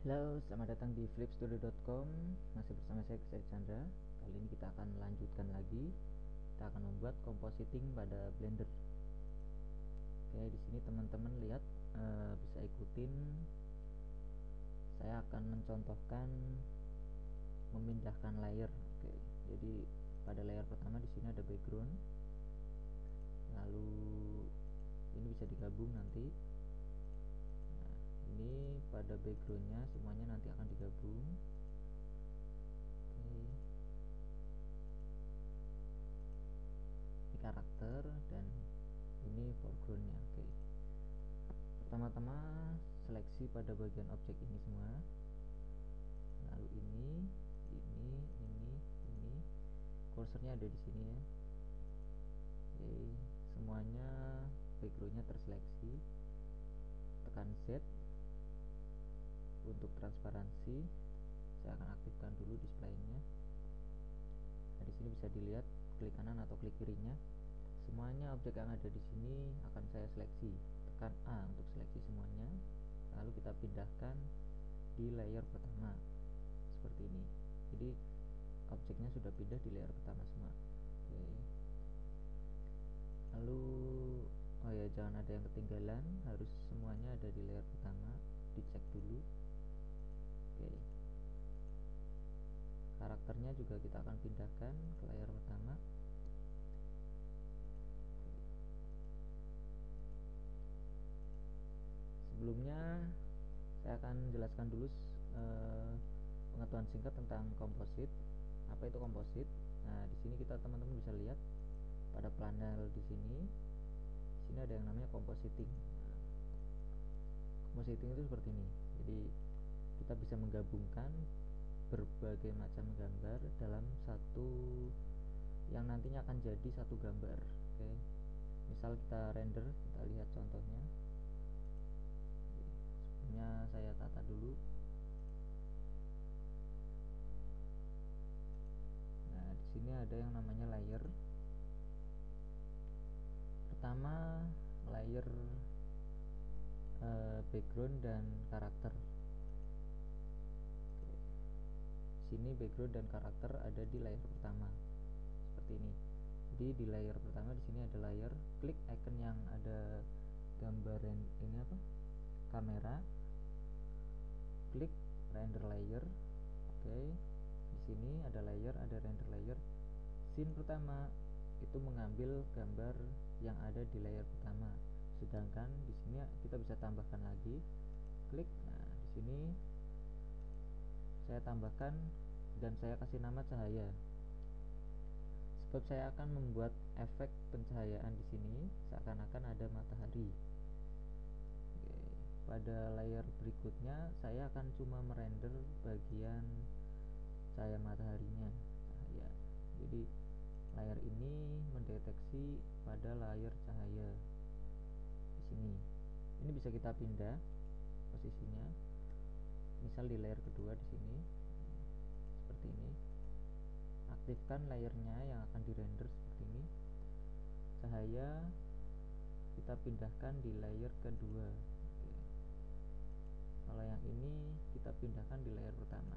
Halo, selamat datang di flipstudio.com. Masih bersama saya Kesari Chandra. Kali ini kita akan melanjutkan lagi. Kita akan membuat compositing pada Blender. Oke, di sini teman-teman lihat, bisa ikutin. Saya akan mencontohkan memindahkan layer. Oke, jadi pada layer pertama di sini ada background. Lalu ini bisa digabung nanti. Ini pada backgroundnya semuanya nanti akan digabung. Oke, ini karakter dan ini foregroundnya. Oke, pertama-tama seleksi pada bagian objek ini semua, lalu ini kursornya ada di sini ya. Oke, semuanya backgroundnya terseleksi. Tekan Z untuk transparansi. Saya akan aktifkan dulu displaynya. Nah, di sini bisa dilihat klik kanan atau klik kirinya. Semuanya objek yang ada di sini akan saya seleksi. Tekan A untuk seleksi semuanya. Lalu kita pindahkan di layer pertama seperti ini. Jadi objeknya sudah pindah di layer pertama semua. Oke. Lalu oh ya, jangan ada yang ketinggalan, harus semuanya ada di layer pertama. Dicek dulu. Oke. Karakternya juga kita akan pindahkan ke layer pertama. Sebelumnya saya akan jelaskan dulu pengetahuan singkat tentang komposit. Apa itu komposit? Nah, di sini kita teman-teman bisa lihat pada panel di sini. Di sini ada yang namanya compositing. Nah, compositing itu seperti ini. Jadi kita bisa menggabungkan berbagai macam gambar dalam satu yang nantinya akan jadi satu gambar. Oke. Misal kita render, kita lihat contohnya. Sebelumnya saya tata dulu. Nah, di sini ada yang namanya layer. Pertama, layer background dan karakter. Oke. Sini background dan karakter ada di layer pertama. Seperti ini. Jadi di layer pertama di sini ada layer, klik icon yang ada gambar ini apa? Kamera. Klik render layer. Oke. Di sini ada layer, ada render layer. Scene pertama itu mengambil gambar yang ada di layer pertama. Sedangkan di sini kita bisa tambahkan lagi. Klik. Nah, di sini saya tambahkan dan saya kasih nama cahaya. Sebab saya akan membuat efek pencahayaan di sini seakan-akan ada matahari. Oke. Pada layer berikutnya saya akan cuma merender bagian cahaya mataharinya, cahaya. Jadi layer ini mendeteksi pada layer cahaya di sini. Ini bisa kita pindah posisinya. Misal di layer kedua di sini. Seperti ini. Aktifkan layernya yang akan dirender seperti ini. Cahaya kita pindahkan di layer kedua. Oke. Kalau yang ini kita pindahkan di layer pertama.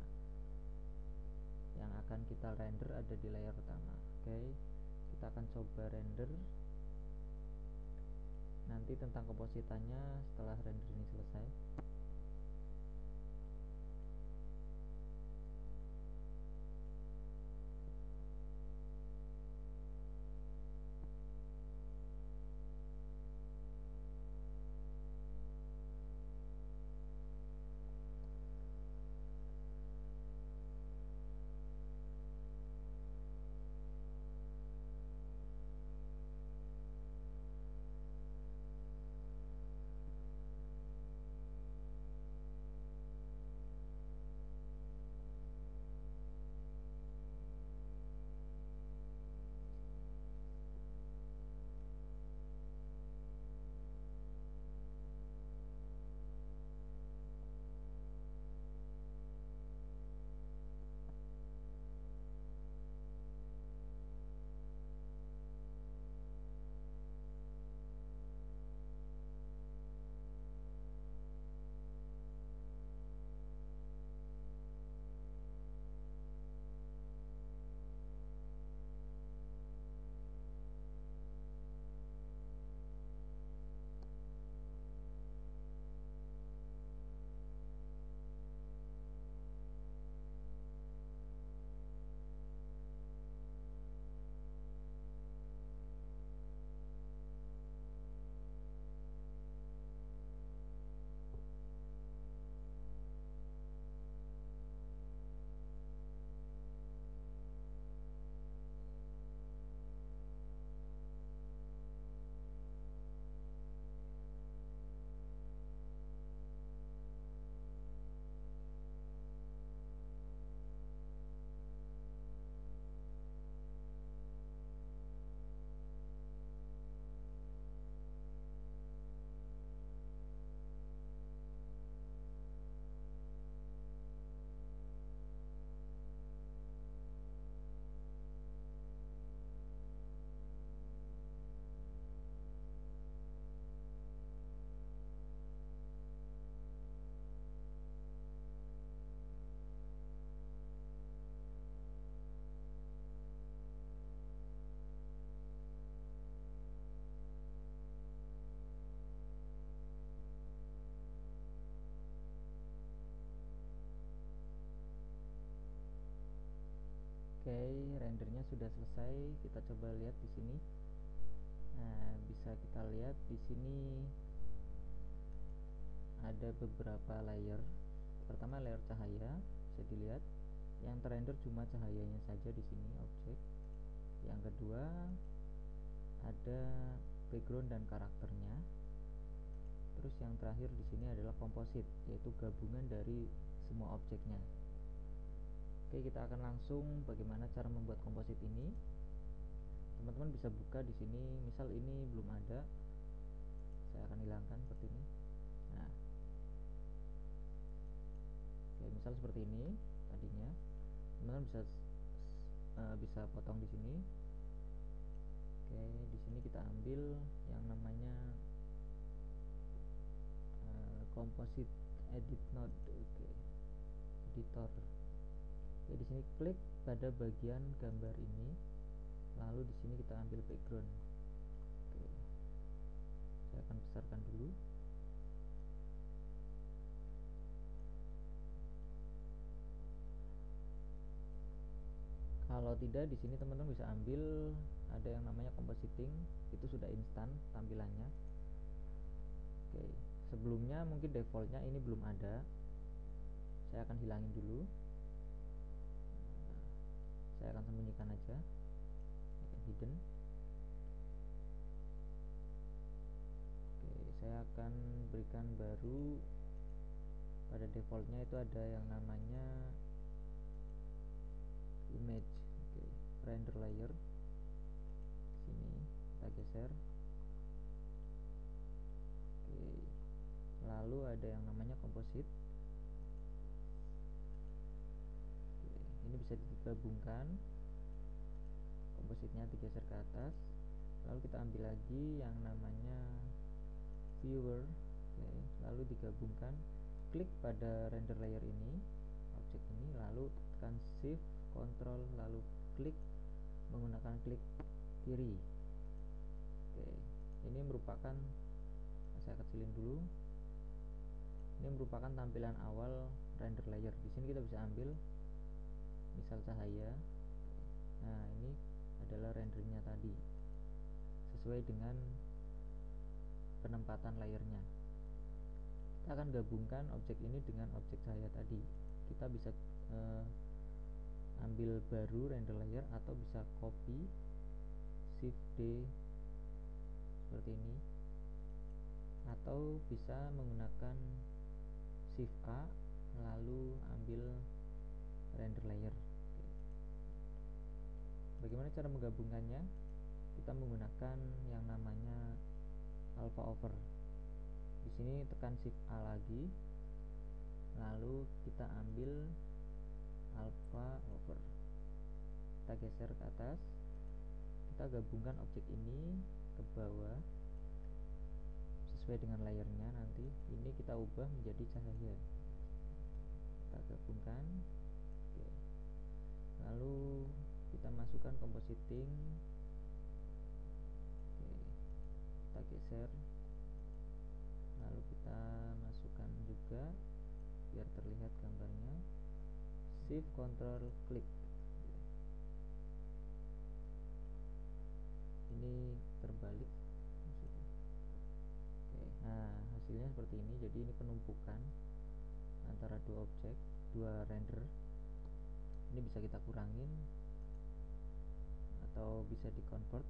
Yang akan kita render ada di layer pertama. Oke. Kita akan coba render. Nanti tentang kompositannya setelah render ini selesai. Oke, rendernya sudah selesai. Kita coba lihat di sini. Nah, bisa kita lihat di sini ada beberapa layer. Pertama layer cahaya, bisa dilihat yang terrender cuma cahayanya saja di sini objek. Yang kedua ada background dan karakternya. Terus yang terakhir di sini adalah komposit, yaitu gabungan dari semua objeknya. Oke, kita akan langsung bagaimana cara membuat komposit ini. Teman-teman bisa buka di sini, misal ini belum ada, saya akan hilangkan seperti ini. Nah, oke, misal seperti ini tadinya, teman-teman bisa potong di sini. Oke, di sini kita ambil yang namanya composite edit node. Oke, editor. Oke, di sini klik pada bagian gambar ini, lalu di sini kita ambil background. Oke, saya akan besarkan dulu. Kalau tidak, di sini teman-teman bisa ambil ada yang namanya compositing, itu sudah instan tampilannya. Oke, sebelumnya mungkin defaultnya ini belum ada, saya akan hilangin dulu. Nah, saya akan sembunyikan aja, hidden. Oke, saya akan berikan baru. Pada defaultnya itu ada yang namanya image. Oke, render layer. Sini kita geser. Oke, lalu ada yang namanya composite. Oke, ini bisa digabungkan, kompositnya digeser ke atas, lalu kita ambil lagi yang namanya viewer. Oke, lalu digabungkan, klik pada render layer ini, objek ini, lalu tekan shift control lalu klik menggunakan klik kiri. Oke, ini merupakan, saya kecilin dulu, ini merupakan tampilan awal render layer. Di sini kita bisa ambil misal cahaya. Nah, ini adalah rendernya tadi sesuai dengan penempatan layernya. Kita akan gabungkan objek ini dengan objek cahaya tadi. Kita bisa ambil baru render layer atau bisa copy shift D seperti ini, atau bisa menggunakan shift A lalu ambil render layer. Oke. Bagaimana cara menggabungkannya? Kita menggunakan yang namanya alpha over. Di sini tekan shift A lagi, lalu kita ambil alpha over, kita geser ke atas, kita gabungkan objek ini ke bawah sesuai dengan layernya. Nanti ini kita ubah menjadi cahaya, kita gabungkan. Oke, lalu kita masukkan compositing. Oke, kita geser, lalu kita masukkan juga biar terlihat gambarnya, shift control klik. Ini terbalik. Oke, nah hasilnya seperti ini. Jadi ini penumpukan antara dua objek, dua render. Ini bisa kita kurangin atau bisa di convert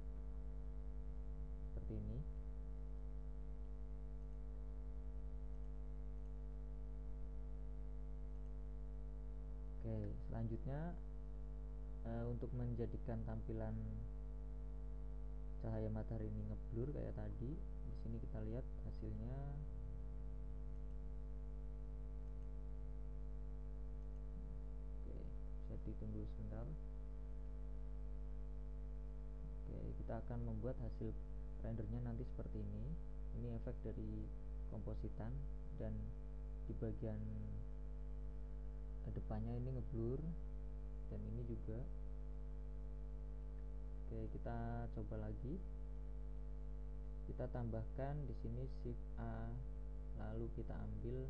seperti ini. Oke, selanjutnya untuk menjadikan tampilan cahaya matahari ini ngeblur kayak tadi, di sini kita lihat hasilnya. Oke, bisa ditunggu sebentar. Oke, kita akan membuat hasil rendernya nanti seperti ini. Ini efek dari kompositan, dan di bagian depannya ini ngeblur, dan ini juga. Oke, kita coba lagi. Kita tambahkan di sini shift A, lalu kita ambil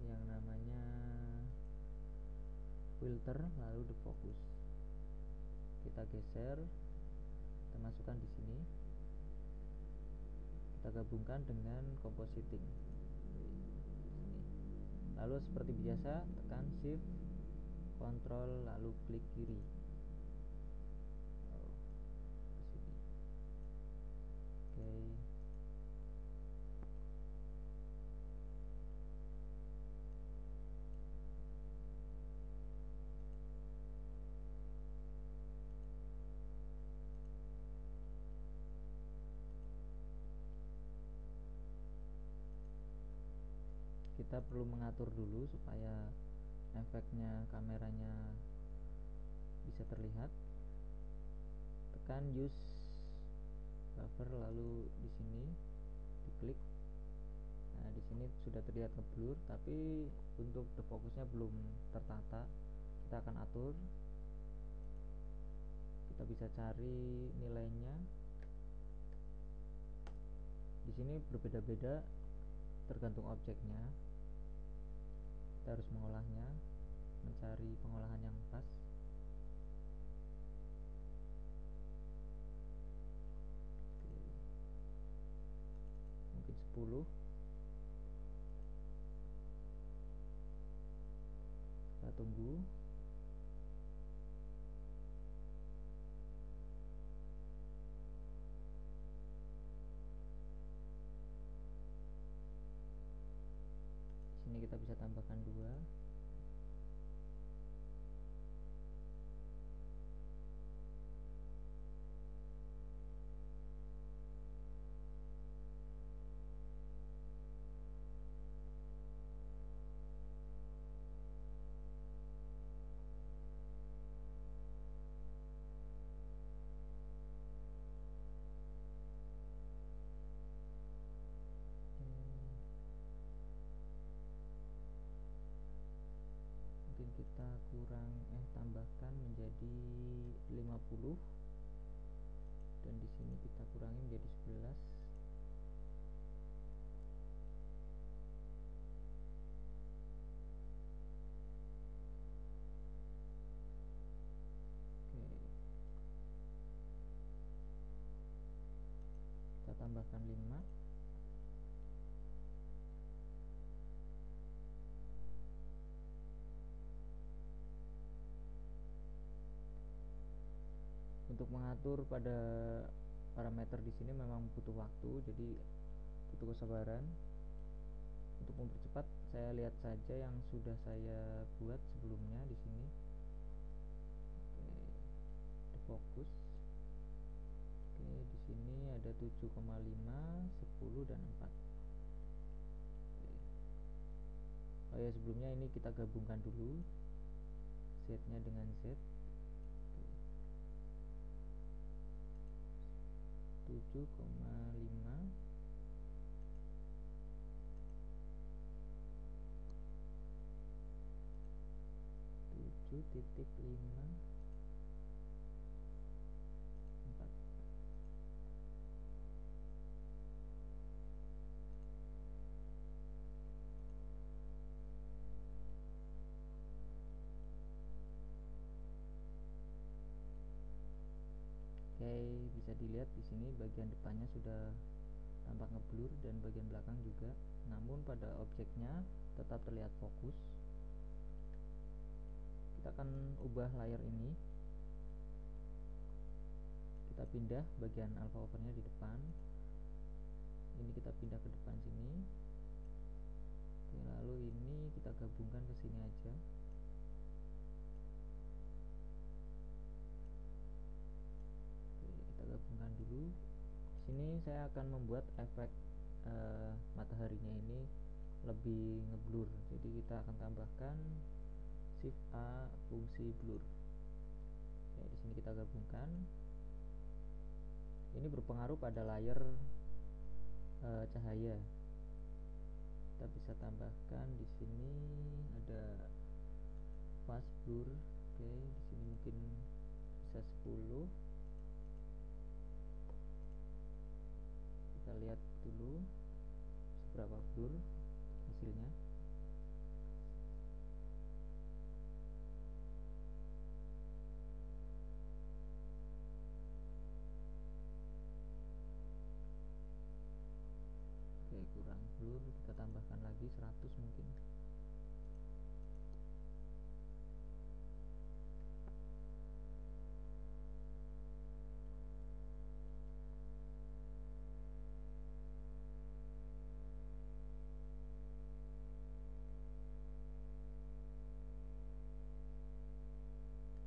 yang namanya filter, lalu defocus. Kita geser, kita masukkan di sini, kita gabungkan dengan compositing. Lalu seperti biasa tekan shift, kontrol, lalu klik kiri. Ke sini. Oke. Kita perlu mengatur dulu supaya efeknya kameranya bisa terlihat. Tekan use buffer, lalu di sini diklik. Nah, di sini sudah terlihat ngeblur, tapi untuk defokusnya belum tertata. Kita akan atur. Kita bisa cari nilainya. Di sini berbeda-beda tergantung objeknya. Kita harus mengolahnya, mencari pengolahan yang pas. Oke. Mungkin 10. Kita tunggu. Di sini kita bisa tambahkan 2. Mungkin kita tambahkan menjadi 50, dan di sini kita kurangi menjadi 11. Oke. Kita tambahkan 5. Untuk mengatur pada parameter di sini memang butuh waktu, jadi butuh kesabaran. Untuk mempercepat, saya lihat saja yang sudah saya buat sebelumnya di sini. Oke, defokus. Oke, di sini ada 7,5, 10 dan 4. Oke. Oh ya, sebelumnya ini kita gabungkan dulu Z-nya dengan Z. Oke. 7,5, 7,5, 4. Oke, bisa dilihat di sini bagian depannya sudah tampak ngeblur dan bagian belakang juga. Namun pada objeknya tetap terlihat fokus. Kita akan ubah layar ini. Kita pindah bagian alpha overnya di depan. Ini kita pindah ke depan sini. Oke, lalu ini kita gabungkan ke sini aja. Oke, kita gabungkan dulu. Di sini saya akan membuat efek mataharinya ini lebih ngeblur. Jadi kita akan tambahkan Shift A fungsi blur. Oke, di sini kita gabungkan. Ini berpengaruh pada layar cahaya. Kita bisa tambahkan di sini ada fast blur. Oke, di sini mungkin bisa 10. Kita lihat dulu seberapa blur hasilnya. mundur, kita tambahkan lagi 100 mungkin.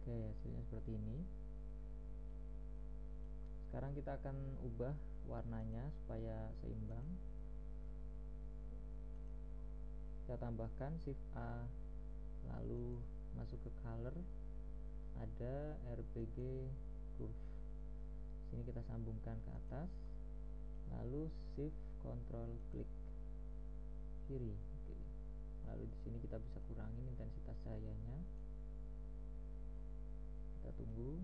Oke, hasilnya seperti ini. Sekarang kita akan ubah warnanya supaya seimbang. Kita tambahkan Shift A, lalu masuk ke color, ada RGB curve. Sini kita sambungkan ke atas, lalu Shift Control klik kiri. Oke. Lalu di sini kita bisa kurangin intensitas cahayanya. Kita tunggu.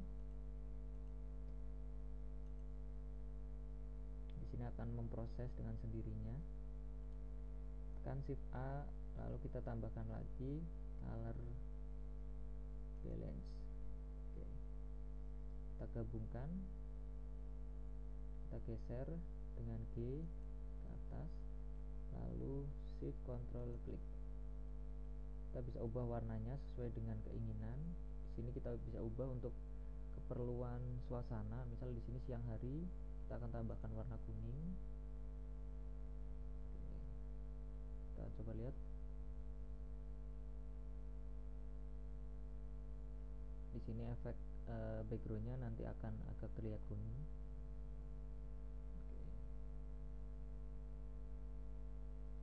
Di sini akan memproses dengan sendirinya. Tekan Shift A, lalu kita tambahkan lagi color balance. Oke. Kita gabungkan, kita geser dengan G ke atas, lalu Shift Control klik. Kita bisa ubah warnanya sesuai dengan keinginan. Di sini kita bisa ubah untuk keperluan suasana. Misal di sini siang hari, kita akan tambahkan warna kuning. Oke. Kita coba lihat. Di sini efek backgroundnya nanti akan agak terlihat kuning.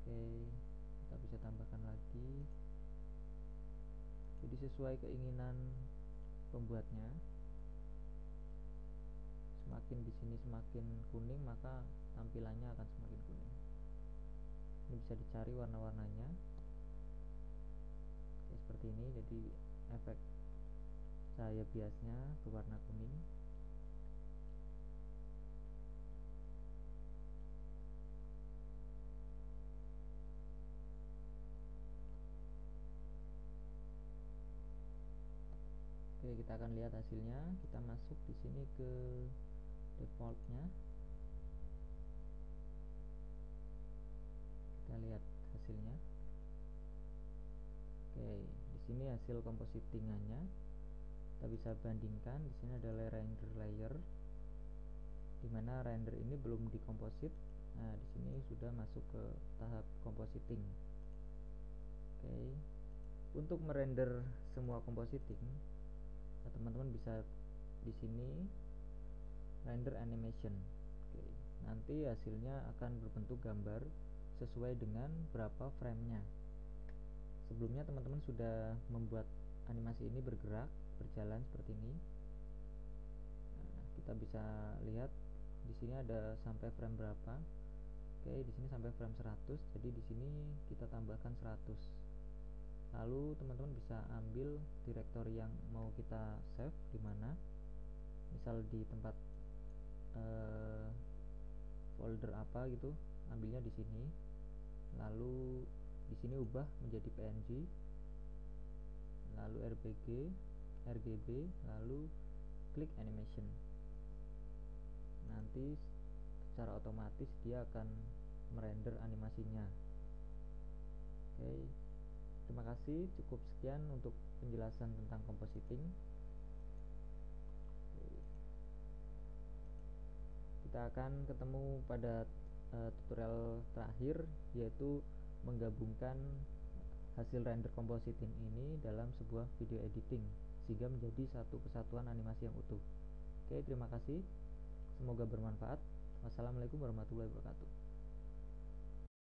Oke, kita bisa tambahkan lagi. Jadi sesuai keinginan pembuatnya. Semakin di sini semakin kuning, maka tampilannya akan semakin kuning. Ini bisa dicari warna-warnanya. Oke, seperti ini. Jadi efek cahaya biasnya berwarna kuning. Oke, kita akan lihat hasilnya. Kita masuk di sini ke defaultnya. Kita lihat hasilnya. Oke, di sini hasil compositingannya. Kita bisa bandingkan. Di sini ada render layer, dimana render ini belum dikomposit. Nah, di sini sudah masuk ke tahap compositing. Oke, untuk merender semua compositing, nah, teman-teman bisa di sini render animation. Oke, nanti hasilnya akan berbentuk gambar sesuai dengan berapa framenya. Sebelumnya teman-teman sudah membuat animasi ini bergerak, berjalan seperti ini. Nah, kita bisa lihat di sini ada sampai frame berapa. Oke, di sini sampai frame 100. Jadi di sini kita tambahkan 100. Lalu teman-teman bisa ambil direktori yang mau kita save di mana. Misal di tempat folder apa gitu, ambilnya di sini. Lalu di sini ubah menjadi PNG. Lalu RGB, lalu klik animation. Nanti secara otomatis dia akan merender animasinya. Oke, terima kasih. Cukup sekian untuk penjelasan tentang compositing. Kita akan ketemu pada tutorial terakhir, yaitu menggabungkan hasil render compositing ini dalam sebuah video editing sehingga menjadi satu kesatuan animasi yang utuh. Oke, terima kasih. Semoga bermanfaat. Wassalamualaikum warahmatullahi wabarakatuh.